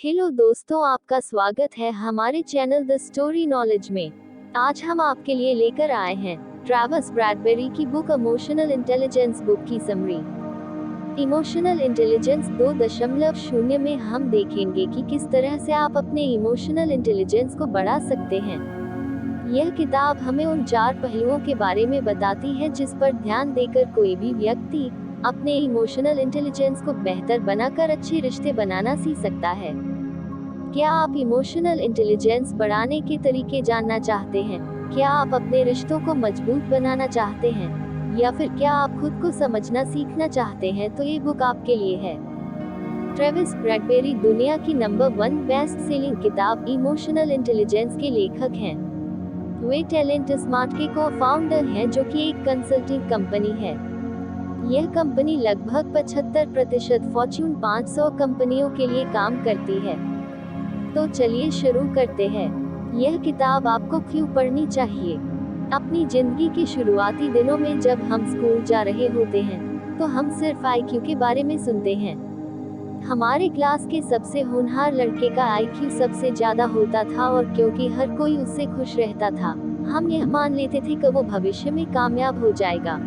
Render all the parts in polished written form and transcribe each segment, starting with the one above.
Hello दोस्तों, आपका स्वागत है हमारे चैनल द स्टोरी नॉलेज में। आज हम आपके लिए लेकर आए हैं ट्रैविस ब्रैडबेरी की बुक इमोशनल इंटेलिजेंस बुक की समरी। इमोशनल इंटेलिजेंस 2.0 में हम देखेंगे कि किस तरह से आप अपने इमोशनल इंटेलिजेंस को बढ़ा सकते हैं। यह किताब हमें उन 4 पहलुओं के बारे में बताती है जिस पर ध्यान देकर कोई भी व्यक्ति अपने इमोशनल इंटेलिजेंस को बेहतर बनाकर अच्छे रिश्ते बनाना सीख सकता है। क्या आप इमोशनल इंटेलिजेंस बढ़ाने के तरीके जानना चाहते हैं? क्या आप अपने रिश्तों को मजबूत बनाना चाहते हैं? या फिर क्या आप खुद को समझना सीखना चाहते हैं? तो ये बुक आपके लिए है। ट्रेविस ब्रैडबेरी दुनिया की नंबर 1 बेस्ट सेलिंग किताब इमोशनल इंटेलिजेंस के लेखक हैं। वे टैलेंट स्मार्ट के को-फाउंडर हैं, जो कि एक कंसल्टिंग कंपनी है। यह कंपनी लगभग 75% फॉर्च्यून 500 कंपनियों के लिए काम करती है। तो चलिए शुरू करते हैं। यह किताब आपको क्यों पढ़नी चाहिए? अपनी जिंदगी के शुरुआती दिनों में जब हम स्कूल जा रहे होते हैं, तो हम सिर्फ आईक्यू के बारे में सुनते हैं। हमारे क्लास के सबसे होनहार लड़के का आईक्यू सबसे ज्यादा होता था, और क्योंकि हर कोई उससे खुश रहता था, हम यह मान लेते थे कि वो भविष्य में कामयाब हो जाएगा।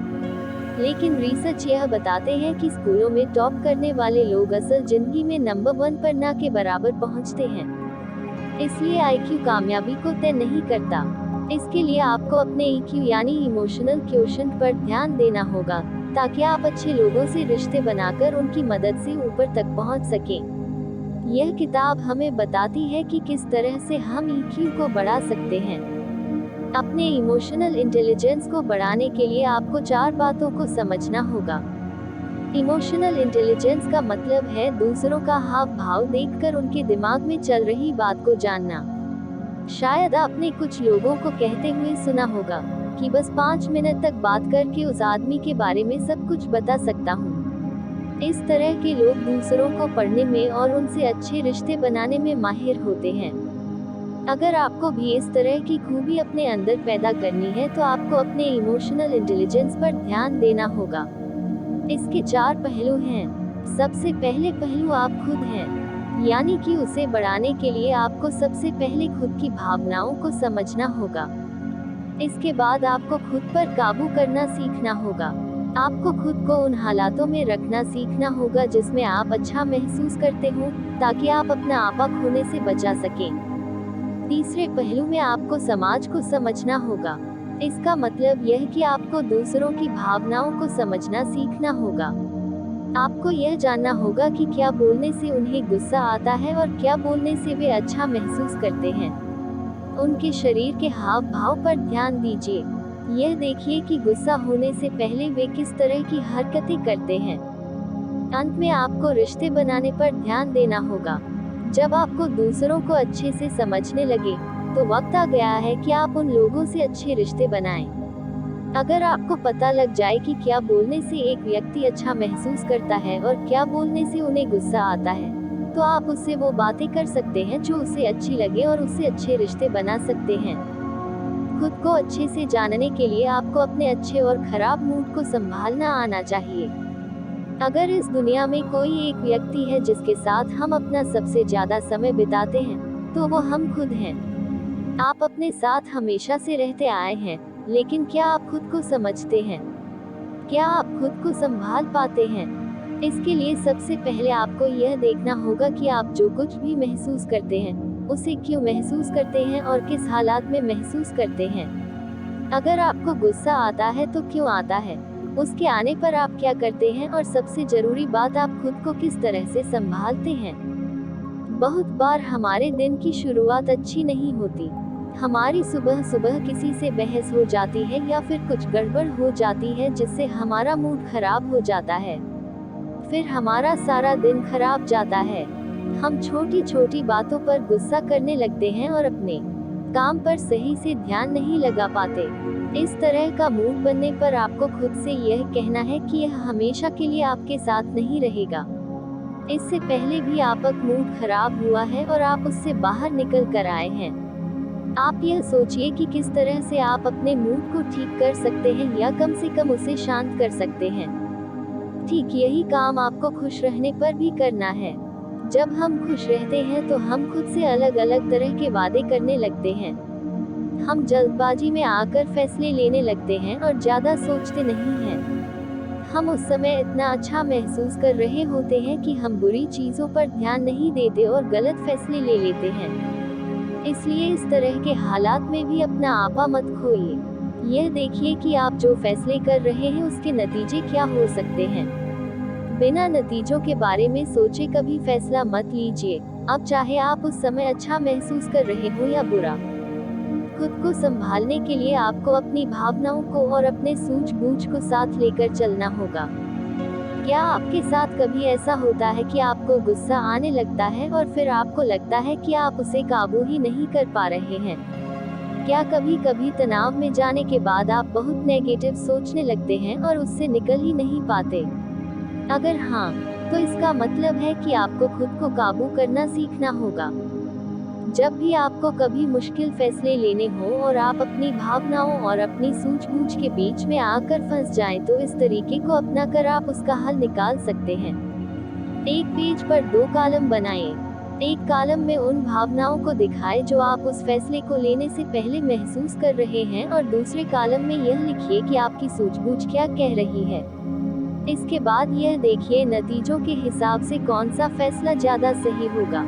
लेकिन रिसर्च यह बताते हैं कि स्कूलों में टॉप करने वाले लोग असल जिंदगी में नंबर 1 पर ना के बराबर पहुंचते हैं। इसलिए आईक्यू कामयाबी को तय नहीं करता। इसके लिए आपको अपने ईक्यू यानी इमोशनल क्वोशंट पर ध्यान देना होगा, ताकि आप अच्छे लोगों से रिश्ते बनाकर उनकी मदद से ऊपर तक पहुंच सकें। यह किताब हमें बताती है कि किस तरह से हम ईक्यू को बढ़ा सकते हैं। अपने इमोशनल इंटेलिजेंस को बढ़ाने के लिए आपको 4 बातों को समझना होगा। इमोशनल इंटेलिजेंस का मतलब है दूसरों का हाव भाव देखकर उनके दिमाग में चल रही बात को जानना। शायद आपने कुछ लोगों को कहते हुए सुना होगा कि बस 5 मिनट तक बात करके उस आदमी के बारे में सब कुछ बता सकता हूँ। इस तरह के लोग दूसरों को पढ़ने में और उनसे अच्छे रिश्ते बनाने में माहिर होते हैं। अगर आपको भी इस तरह की खूबी अपने अंदर पैदा करनी है, तो आपको अपने इमोशनल इंटेलिजेंस पर ध्यान देना होगा। इसके 4 पहलू हैं। सबसे पहले पहलू आप खुद हैं, यानी कि उसे बढ़ाने के लिए आपको सबसे पहले खुद की भावनाओं को समझना होगा। इसके बाद आपको खुद पर काबू करना सीखना होगा। आपको खुद को उन हालातों में रखना सीखना होगा जिसमें आप अच्छा महसूस करते हो, ताकि आप अपना आपा खोने से बचा सकें। तीसरे पहलू में आपको समाज को समझना होगा। इसका मतलब यह कि आपको दूसरों की भावनाओं को समझना सीखना होगा। आपको यह जानना होगा कि क्या बोलने से उन्हें गुस्सा आता है और क्या बोलने से वे अच्छा महसूस करते हैं। उनके शरीर के हाव भाव पर ध्यान दीजिए। यह देखिए कि गुस्सा होने से पहले वे किस तरह की हरकतें करते हैं। अंत में आपको रिश्ते बनाने पर ध्यान देना होगा। जब आपको दूसरों को अच्छे से समझने लगे, तो वक्त आ गया है कि आप उन लोगों से अच्छे रिश्ते बनाएं। अगर आपको पता लग जाए कि क्या बोलने से एक व्यक्ति अच्छा महसूस करता है और क्या बोलने से उन्हें गुस्सा आता है, तो आप उससे वो बातें कर सकते हैं जो उसे अच्छी लगे और उससे अच्छे रिश्ते बना सकते हैं। खुद को अच्छे से जानने के लिए आपको अपने अच्छे और खराब मूड को संभालना आना चाहिए। अगर इस दुनिया में कोई एक व्यक्ति है जिसके साथ हम अपना सबसे ज्यादा समय बिताते हैं, तो वो हम खुद हैं। आप अपने साथ हमेशा से रहते आए हैं, लेकिन क्या आप खुद को समझते हैं? क्या आप खुद को संभाल पाते हैं? इसके लिए सबसे पहले आपको यह देखना होगा कि आप जो कुछ भी महसूस करते हैं, उसे क्यों महसूस करते हैं और किस हालात में महसूस करते हैं। अगर आपको गुस्सा आता है तो क्यों आता है, उसके आने पर आप क्या करते हैं, और सबसे जरूरी बात, आप खुद को किस तरह से संभालते हैं। बहुत बार हमारे दिन की शुरुआत अच्छी नहीं होती। हमारी सुबह सुबह किसी से बहस हो जाती है या फिर कुछ गड़बड़ हो जाती है जिससे हमारा मूड खराब हो जाता है। फिर हमारा सारा दिन खराब जाता है। हम छोटी छोटी बातों पर गुस्सा करने लगते हैं और अपने काम पर सही से ध्यान नहीं लगा पाते। इस तरह का मूड बनने पर आपको खुद से यह कहना है कि यह हमेशा के लिए आपके साथ नहीं रहेगा। इससे पहले भी आपका मूड खराब हुआ है और आप उससे बाहर निकल कर आए हैं। आप यह सोचिए कि किस तरह से आप अपने मूड को ठीक कर सकते हैं या कम से कम उसे शांत कर सकते हैं। ठीक यही काम आपको खुश रहने पर भी करना है। जब हम खुश रहते हैं तो हम खुद से अलग अलग तरह के वादे करने लगते हैं। हम जल्दबाजी में आकर फैसले लेने लगते हैं और ज्यादा सोचते नहीं हैं। हम उस समय इतना अच्छा महसूस कर रहे होते हैं कि हम बुरी चीजों पर ध्यान नहीं देते और गलत फैसले ले लेते हैं। इसलिए इस तरह के हालात में भी अपना आपा मत खोइए। यह देखिए कि आप जो फैसले कर रहे हैं उसके नतीजे क्या हो सकते हैं। बिना नतीजों के बारे में सोचे कभी फैसला मत लीजिए। अब चाहे आप उस समय अच्छा महसूस कर रहे हो या बुरा। खुद को संभालने के लिए आपको अपनी भावनाओं को और अपने सूझबूझ को साथ लेकर चलना होगा। क्या आपके साथ कभी ऐसा होता है कि आपको गुस्सा आने लगता है और फिर आपको लगता है कि आप उसे काबू ही नहीं कर पा रहे हैं? क्या कभी कभी तनाव में जाने के बाद आप बहुत नेगेटिव सोचने लगते हैं और उससे निकल ही नहीं पाते? अगर हाँ, तो इसका मतलब है कि आपको खुद को काबू करना सीखना होगा। जब भी आपको कभी मुश्किल फैसले लेने हो और आप अपनी भावनाओं और अपनी सूझबूझ के बीच में आकर फंस जाएं, तो इस तरीके को अपनाकर आप उसका हल निकाल सकते हैं। एक पेज पर 2 कॉलम बनाएं। एक कॉलम में उन भावनाओं को दिखाएं जो आप उस फैसले को लेने से पहले महसूस कर रहे हैं और दूसरे कॉलम में यह लिखिए कि आपकी सूझबूझ क्या कह रही है। इसके बाद यह देखिए नतीजों के हिसाब से कौन सा फैसला ज्यादा सही होगा।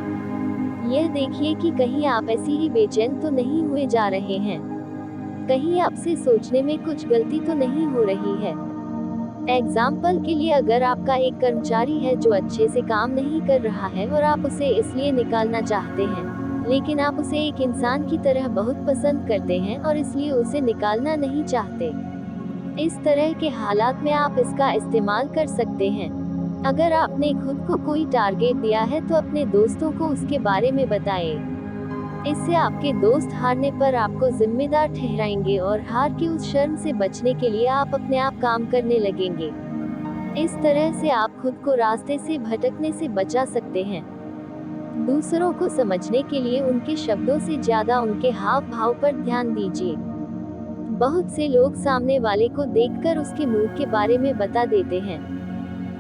यह देखिए कि कहीं आप ऐसी ही बेचैन तो नहीं हुए जा रहे हैं। कहीं आपसे सोचने में कुछ गलती तो नहीं हो रही है। एग्जाम्पल के लिए, अगर आपका एक कर्मचारी है जो अच्छे से काम नहीं कर रहा है और आप उसे इसलिए निकालना चाहते हैं, लेकिन आप उसे एक इंसान की तरह बहुत पसंद करते हैं और इसलिए उसे निकालना नहीं चाहते। इस तरह के हालात में आप इसका इस्तेमाल कर सकते हैं। अगर आपने खुद को कोई टारगेट दिया है तो अपने दोस्तों को उसके बारे में बताएं। इससे आपके दोस्त हारने पर आपको जिम्मेदार ठहराएंगे और हार की उस शर्म से बचने के लिए आप अपने आप काम करने लगेंगे। इस तरह से आप खुद को रास्ते से भटकने से बचा सकते हैं। दूसरों को समझने के लिए उनके शब्दों से ज्यादा उनके हाव भाव पर ध्यान दीजिए। बहुत से लोग सामने वाले को देखकर उसके मुंह के बारे में बता देते हैं।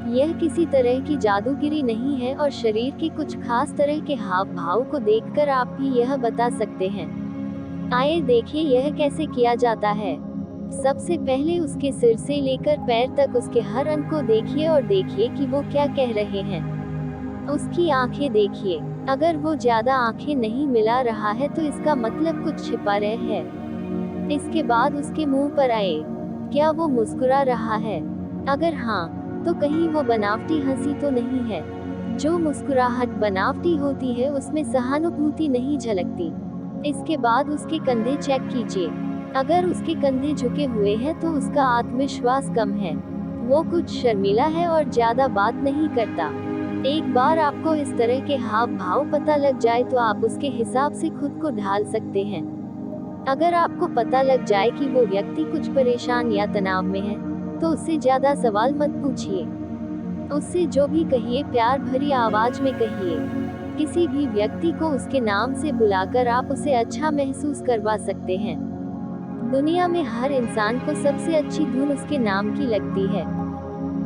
यह किसी तरह की जादूगिरी नहीं है और शरीर के कुछ खास तरह के हाव भाव को देखकर आप भी यह बता सकते हैं। आइए देखिए यह कैसे किया जाता है। सबसे पहले उसके सिर से लेकर पैर तक उसके हर अंग को देखिए और देखिए कि वो क्या कह रहे हैं। उसकी आंखें देखिए। अगर वो ज्यादा आंखें नहीं मिला रहा है तो इसका मतलब कुछ छिपा रहा है। इसके बाद उसके मुंह पर आए। क्या वो मुस्कुरा रहा है? अगर हाँ, तो कहीं वो बनावटी हंसी तो नहीं है। जो मुस्कुराहट बनावटी होती है उसमें सहानुभूति नहीं झलकती। इसके बाद उसके कंधे चेक कीजिए। अगर उसके कंधे झुके हुए हैं तो उसका आत्मविश्वास कम है। वो कुछ शर्मीला है और ज्यादा बात नहीं करता। एक बार आपको इस तरह के हाव भाव पता लग जाए तो आप उसके हिसाब से खुद को ढाल सकते हैं। अगर आपको पता लग जाए कि वो व्यक्ति कुछ परेशान या तनाव में है, तो उससे ज्यादा सवाल मत पूछिए। उससे जो भी कहिए प्यार भरी आवाज में कहिए। किसी भी व्यक्ति को उसके नाम से बुलाकर आप उसे अच्छा महसूस करवा सकते हैं। दुनिया में हर इंसान को सबसे अच्छी धुन उसके नाम की लगती है।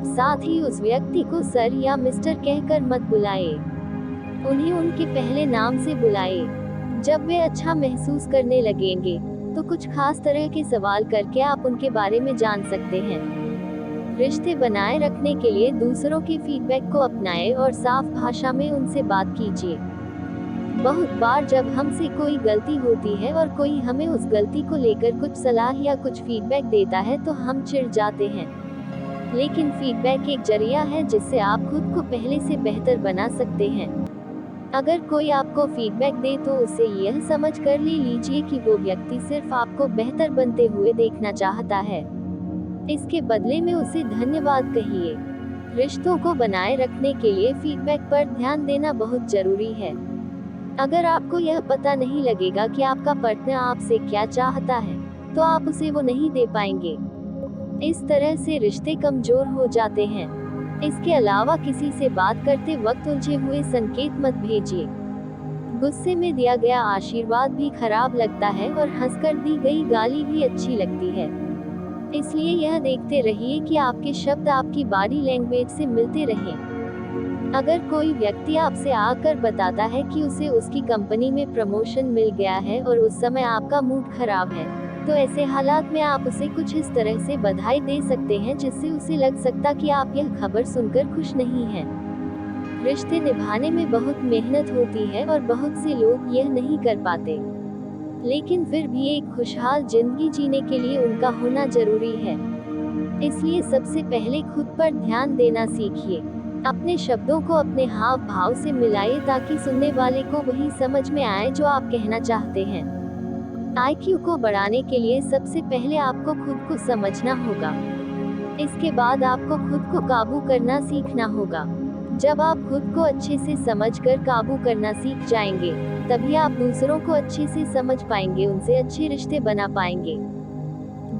साथ ही उस व्यक्ति को सर या मिस्टर कहकर मत बुलाए। उन्हें उनके पहले नाम से बुलाए। जब वे अच्छा महसूस करने लगेंगे, तो कुछ खास तरह के सवाल करके आप उनके बारे में जान सकते हैं। रिश्ते बनाए रखने के लिए दूसरों के फीडबैक को अपनाएं और साफ भाषा में उनसे बात कीजिए। बहुत बार जब हमसे कोई गलती होती है और कोई हमें उस गलती को लेकर कुछ सलाह या कुछ फीडबैक देता है तो हम चिढ़ जाते हैं। लेकिन फीडबैक एक जरिया है जिससे आप खुद को पहले से बेहतर बना सकते हैं। अगर कोई आपको फीडबैक दे तो उसे यह समझ कर ले लीजिए कि वो व्यक्ति सिर्फ आपको बेहतर बनते हुए देखना चाहता है। इसके बदले में उसे धन्यवाद कहिए। रिश्तों को बनाए रखने के लिए फीडबैक पर ध्यान देना बहुत जरूरी है। अगर आपको यह पता नहीं लगेगा कि आपका पार्टनर आपसे क्या चाहता है, तो आप उसे वो नहीं दे पाएंगे। इस तरह से रिश्ते कमजोर हो जाते हैं। इसके अलावा किसी से बात करते वक्त उलझे हुए संकेत मत भेजिए। गुस्से में दिया गया आशीर्वाद भी खराब लगता है और हंसकर दी गई गाली भी अच्छी लगती है। इसलिए यह देखते रहिए कि आपके शब्द आपकी बॉडी लैंग्वेज से मिलते रहें। अगर कोई व्यक्ति आपसे आकर बताता है कि उसे उसकी कंपनी में प्रमोशन मिल गया है और उस समय आपका मूड खराब है, तो ऐसे हालात में आप उसे कुछ इस तरह से बधाई दे सकते हैं जिससे उसे लग सकता कि आप यह खबर सुनकर खुश नहीं हैं। रिश्ते निभाने में बहुत मेहनत होती है और बहुत से लोग यह नहीं कर पाते, लेकिन फिर भी एक खुशहाल जिंदगी जीने के लिए उनका होना जरूरी है। इसलिए सबसे पहले खुद पर ध्यान देना सीखिए। अपने शब्दों को अपने हाव भाव से मिलाइए ताकि सुनने वाले को वही समझ में आए जो आप कहना चाहते हैं। आईक्यू को बढ़ाने के लिए सबसे पहले आपको खुद को समझना होगा। इसके बाद आपको खुद को काबू करना सीखना होगा। जब आप खुद को अच्छे से समझकर काबू करना सीख जाएंगे, तभी आप दूसरों को अच्छे से समझ पाएंगे, उनसे अच्छे रिश्ते बना पाएंगे।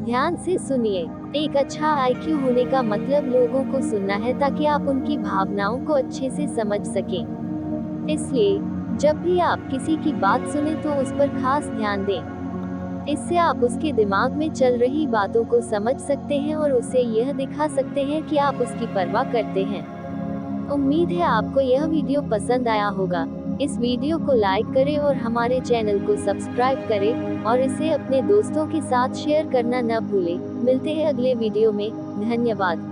ध्यान से सुनिए। एक अच्छा आईक्यू होने का मतलब लोगों को सुनना है ताकि आप उनकी भावनाओं को अच्छे से समझ सकें। इसलिए जब भी आप किसी की बात सुने तो उस पर खास ध्यान दें। इससे आप उसके दिमाग में चल रही बातों को समझ सकते हैं और उसे यह दिखा सकते हैं कि आप उसकी परवाह करते हैं। उम्मीद है आपको यह वीडियो पसंद आया होगा। इस वीडियो को लाइक करें और हमारे चैनल को सब्सक्राइब करें और इसे अपने दोस्तों के साथ शेयर करना न भूलें। मिलते हैं अगले वीडियो में। धन्यवाद।